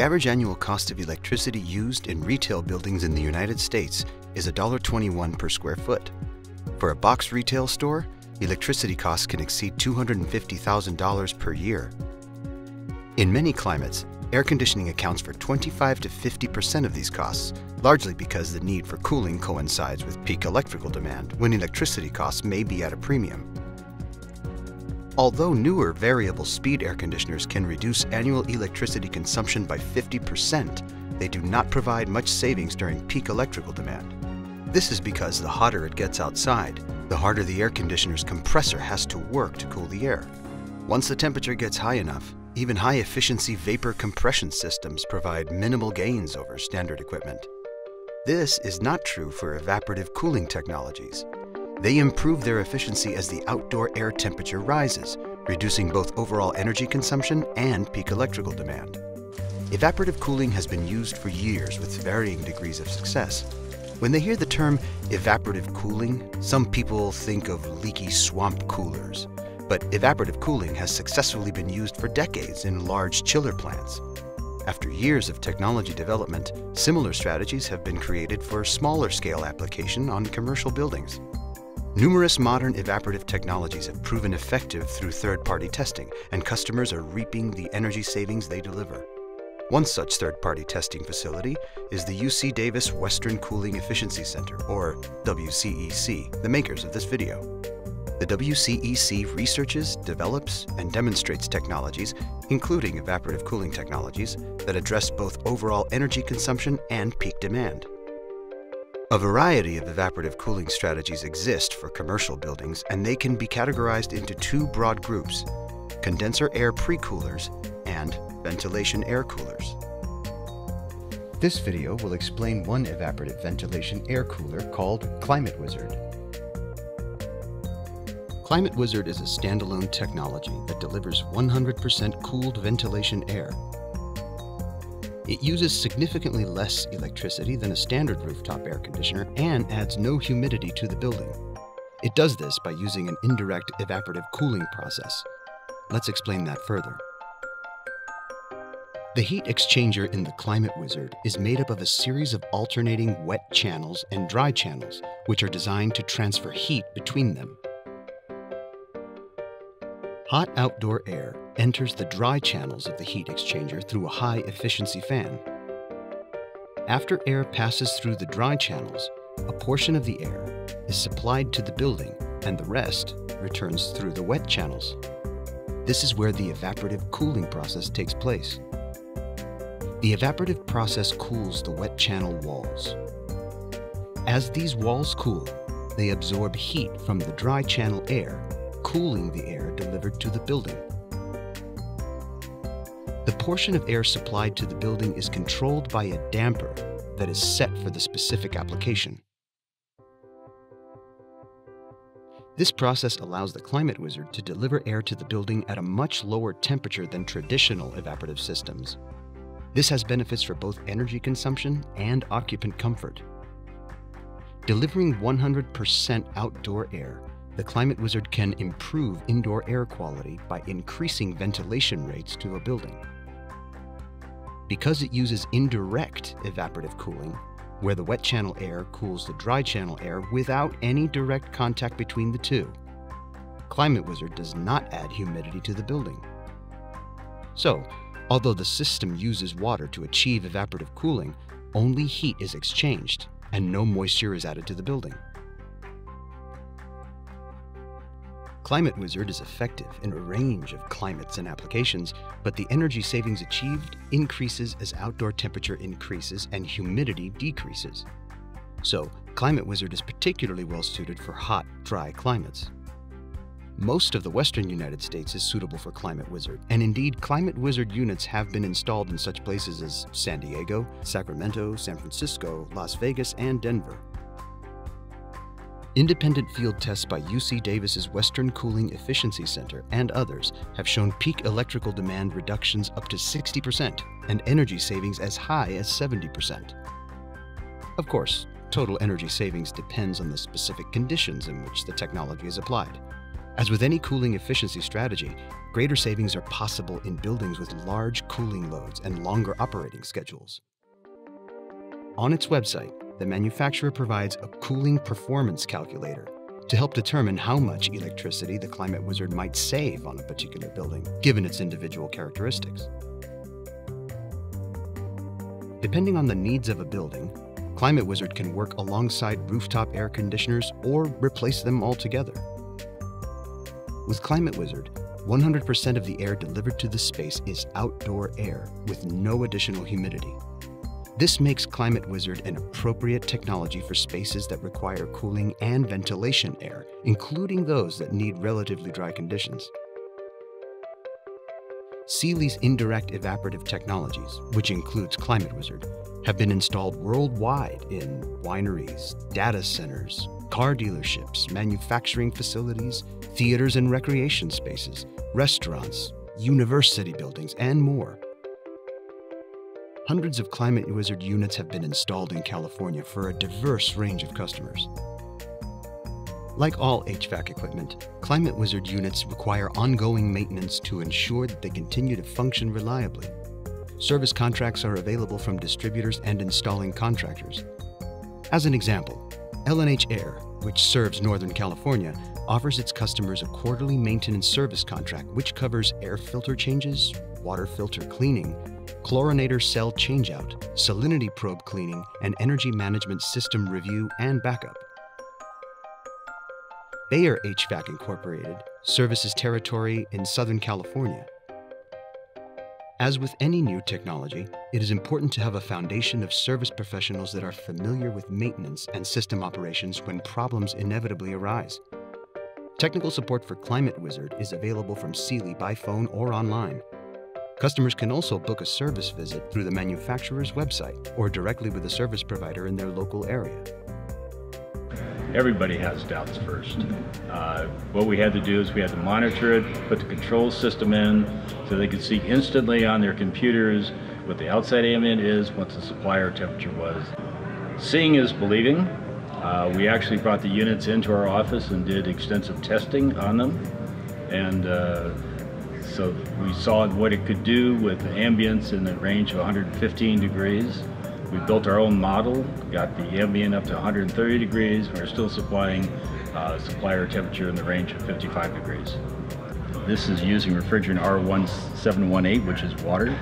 average annual cost of electricity used in retail buildings in the United States is $1.21 per square foot. For a box retail store, electricity costs can exceed $250,000 per year. In many climates, air conditioning accounts for 25 to 50% of these costs, largely because the need for cooling coincides with peak electrical demand when electricity costs may be at a premium. Although newer variable speed air conditioners can reduce annual electricity consumption by 50%, they do not provide much savings during peak electrical demand. This is because the hotter it gets outside, the harder the air conditioner's compressor has to work to cool the air. Once the temperature gets high enough, even high-efficiency vapor compression systems provide minimal gains over standard equipment. This is not true for evaporative cooling technologies. They improve their efficiency as the outdoor air temperature rises, reducing both overall energy consumption and peak electrical demand. Evaporative cooling has been used for years with varying degrees of success. When they hear the term evaporative cooling, some people think of leaky swamp coolers. But evaporative cooling has successfully been used for decades in large chiller plants. After years of technology development, similar strategies have been created for smaller scale application on commercial buildings. Numerous modern evaporative technologies have proven effective through third-party testing, and customers are reaping the energy savings they deliver. One such third-party testing facility is the UC Davis Western Cooling Efficiency Center, or WCEC, the makers of this video. The WCEC researches, develops, and demonstrates technologies, including evaporative cooling technologies, that address both overall energy consumption and peak demand. A variety of evaporative cooling strategies exist for commercial buildings, and they can be categorized into two broad groups: condenser air pre-coolers and ventilation air coolers. This video will explain one evaporative ventilation air cooler called Climate Wizard. Climate Wizard is a standalone technology that delivers 100% cooled ventilation air. It uses significantly less electricity than a standard rooftop air conditioner and adds no humidity to the building. It does this by using an indirect evaporative cooling process. Let's explain that further. The heat exchanger in the Climate Wizard is made up of a series of alternating wet channels and dry channels, which are designed to transfer heat between them. Hot outdoor air enters the dry channels of the heat exchanger through a high-efficiency fan. After air passes through the dry channels, a portion of the air is supplied to the building and the rest returns through the wet channels. This is where the evaporative cooling process takes place. The evaporative process cools the wet channel walls. As these walls cool, they absorb heat from the dry channel air, cooling the air delivered to the building. The portion of air supplied to the building is controlled by a damper that is set for the specific application. This process allows the Climate Wizard to deliver air to the building at a much lower temperature than traditional evaporative systems. This has benefits for both energy consumption and occupant comfort. Delivering 100% outdoor air, the Climate Wizard can improve indoor air quality by increasing ventilation rates to a building. Because it uses indirect evaporative cooling, where the wet channel air cools the dry channel air without any direct contact between the two, Climate Wizard does not add humidity to the building. So, although the system uses water to achieve evaporative cooling, only heat is exchanged and no moisture is added to the building. Climate Wizard is effective in a range of climates and applications, but the energy savings achieved increases as outdoor temperature increases and humidity decreases. So, Climate Wizard is particularly well suited for hot, dry climates. Most of the western United States is suitable for Climate Wizard, and indeed Climate Wizard units have been installed in such places as San Diego, Sacramento, San Francisco, Las Vegas, and Denver. Independent field tests by UC Davis's Western Cooling Efficiency Center and others have shown peak electrical demand reductions up to 60% and energy savings as high as 70%. Of course, total energy savings depends on the specific conditions in which the technology is applied. As with any cooling efficiency strategy, greater savings are possible in buildings with large cooling loads and longer operating schedules. On its website, the manufacturer provides a cooling performance calculator to help determine how much electricity the Climate Wizard might save on a particular building, given its individual characteristics. Depending on the needs of a building, Climate Wizard can work alongside rooftop air conditioners or replace them altogether. With Climate Wizard, 100% of the air delivered to the space is outdoor air with no additional humidity. This makes Climate Wizard an appropriate technology for spaces that require cooling and ventilation air, including those that need relatively dry conditions. Sealy's indirect evaporative technologies, which includes Climate Wizard, have been installed worldwide in wineries, data centers, car dealerships, manufacturing facilities, theaters and recreation spaces, restaurants, university buildings, and more. Hundreds of Climate Wizard units have been installed in California for a diverse range of customers. Like all HVAC equipment, Climate Wizard units require ongoing maintenance to ensure that they continue to function reliably. Service contracts are available from distributors and installing contractors. As an example, L&H Air, which serves Northern California, offers its customers a quarterly maintenance service contract which covers air filter changes, water filter cleaning, chlorinator cell changeout, salinity probe cleaning, and energy management system review and backup. Bayer HVAC Incorporated services territory in Southern California. As with any new technology, it is important to have a foundation of service professionals that are familiar with maintenance and system operations when problems inevitably arise. Technical support for Climate Wizard is available from Sealy by phone or online. Customers can also book a service visit through the manufacturer's website or directly with a service provider in their local area. Everybody has doubts first. What we had to do is we had to monitor it, put the control system in so they could see instantly on their computers what the outside ambient is, what the supplier temperature was. Seeing is believing. We actually brought the units into our office and did extensive testing on them. And so we saw what it could do with ambience in the range of 115 degrees. We built our own model, got the ambient up to 130 degrees. We're still supplying supplier temperature in the range of 55 degrees. This is using refrigerant R1718, which is water.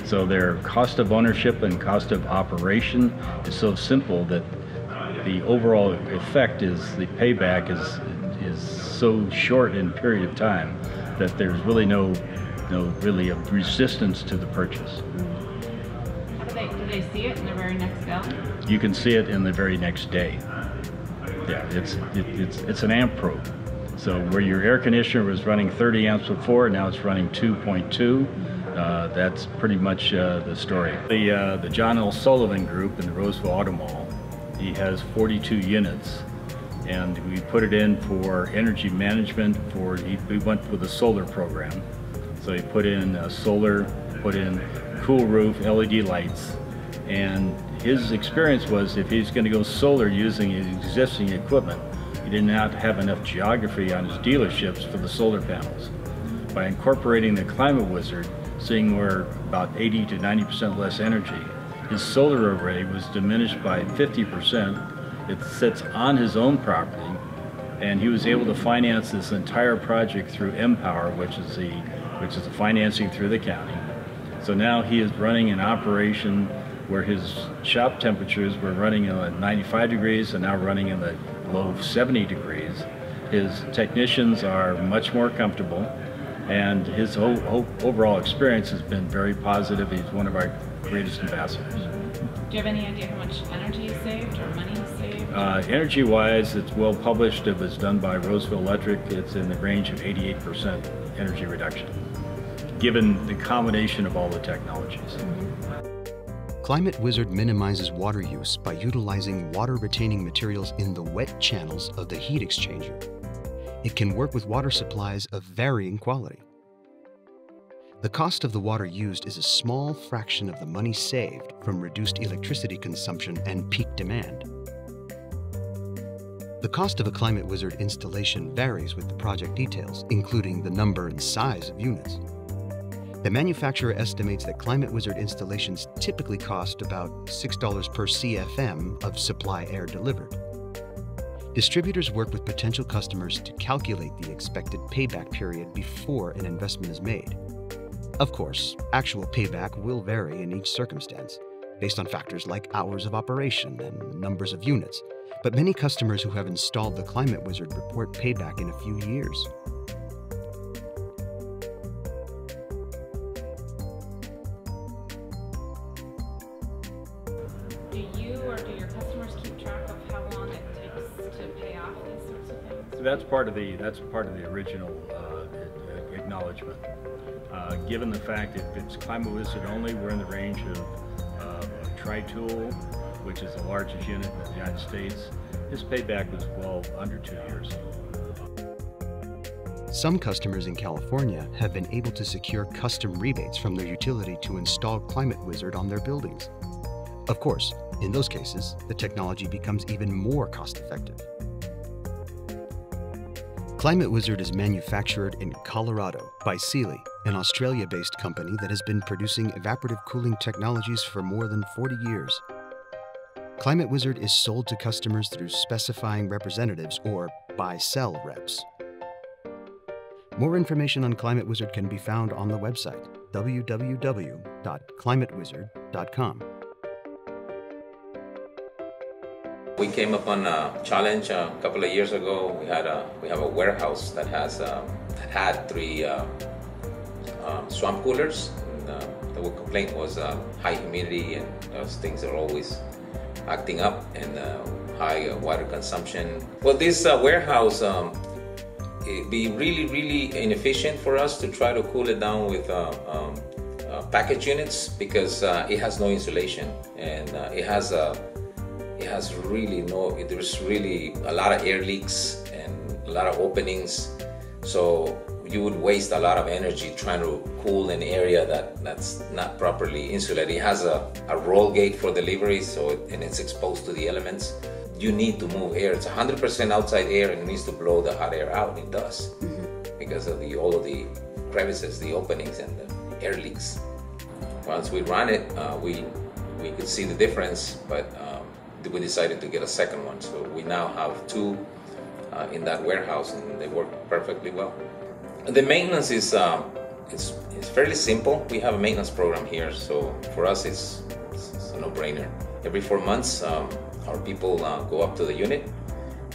So their cost of ownership and cost of operation is so simple that the overall effect is the payback is so short in period of time that there's really no really a resistance to the purchase. Do they see it in the very next bill? You can see it in the very next day. Yeah, it's an amp probe. So where your air conditioner was running 30 amps before, now it's running 2.2. That's pretty much the story. The John L. Sullivan Group in the Roseville Auto Mall, he has 42 units, and we put it in for energy management. We went with a solar program. So he put in solar, put in cool roof, LED lights, and his experience was if he's going to go solar using his existing equipment, he did not have enough geography on his dealerships for the solar panels. By incorporating the Climate Wizard, seeing we're about 80 to 90% less energy, his solar array was diminished by 50%. It sits on his own property, and he was able to finance this entire project through Empower, which is the financing through the county. So now he is running an operation where his shop temperatures were running at 95 degrees and now running in the low 70 degrees. His technicians are much more comfortable, and his overall experience has been very positive. He's one of our greatest ambassadors. Do you have any idea how much energy is saved or money is saved? Energy-wise, it's well published. It was done by Roseville Electric. It's in the range of 88% energy reduction, given the combination of all the technologies. Climate Wizard minimizes water use by utilizing water-retaining materials in the wet channels of the heat exchanger. It can work with water supplies of varying quality. The cost of the water used is a small fraction of the money saved from reduced electricity consumption and peak demand. The cost of a Climate Wizard installation varies with the project details, including the number and size of units. The manufacturer estimates that Climate Wizard installations typically cost about $6 per CFM of supply air delivered. Distributors work with potential customers to calculate the expected payback period before an investment is made. Of course, actual payback will vary in each circumstance, based on factors like hours of operation and numbers of units, but many customers who have installed the Climate Wizard report payback in a few years. Do you or do your customers keep track of how long it takes to pay off these sorts of things? So that's part of the original acknowledgement. Given the fact if it's Climate Wizard only, we're in the range of a Tri-Tool, which is the largest unit in the United States. His payback was well under 2 years. Some customers in California have been able to secure custom rebates from their utility to install Climate Wizard on their buildings. Of course, in those cases, the technology becomes even more cost-effective. Climate Wizard is manufactured in Colorado by Sealy, an Australia-based company that has been producing evaporative cooling technologies for more than 40 years. Climate Wizard is sold to customers through specifying representatives or buy-sell reps. More information on Climate Wizard can be found on the website www.climatewizard.com. We came upon a challenge a couple of years ago. We have a warehouse that had 3 swamp coolers. And, the complaint was high humidity, and those things are always acting up, and high water consumption. Well, this warehouse it'd be really inefficient for us to try to cool it down with package units, because it has no insulation, and there's really a lot of air leaks and a lot of openings, so you would waste a lot of energy trying to cool an area that's not properly insulated. It has a roll gate for delivery, and it's exposed to the elements. You need to move air. It's 100% outside air, and it needs to blow the hot air out. It does, because of all of the crevices, the openings, and the air leaks. Once we run it, we could see the difference, but we decided to get a second one. So we now have 2 in that warehouse, and they work perfectly well. The maintenance is it's fairly simple. We have a maintenance program here, so for us it's a no-brainer. Every 4 months, our people go up to the unit,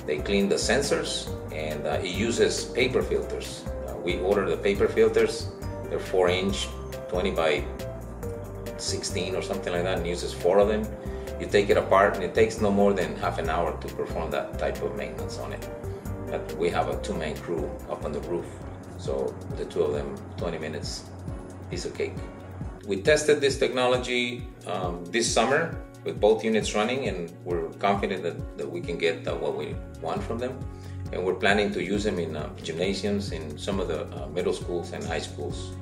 they clean the sensors, and it uses paper filters. We order the paper filters. They're 4-inch, 20 by 16 or something like that, and uses 4 of them. You take it apart, and it takes no more than half an hour to perform that type of maintenance on it. But we have a 2-man crew up on the roof, so the 2 of them, 20 minutes, piece of cake. We tested this technology this summer with both units running, and we're confident that we can get what we want from them. And we're planning to use them in gymnasiums, in some of the middle schools and high schools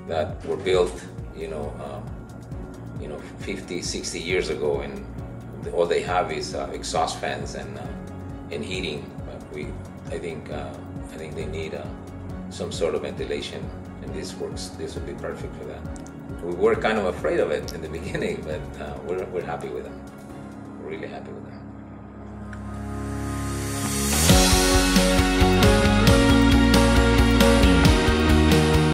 that were built, 50, 60 years ago, and all they have is exhaust fans and heating. But I think they need some sort of ventilation, and this works. This would be perfect for that. We were kind of afraid of it in the beginning, but we're happy with them. We're really happy with them.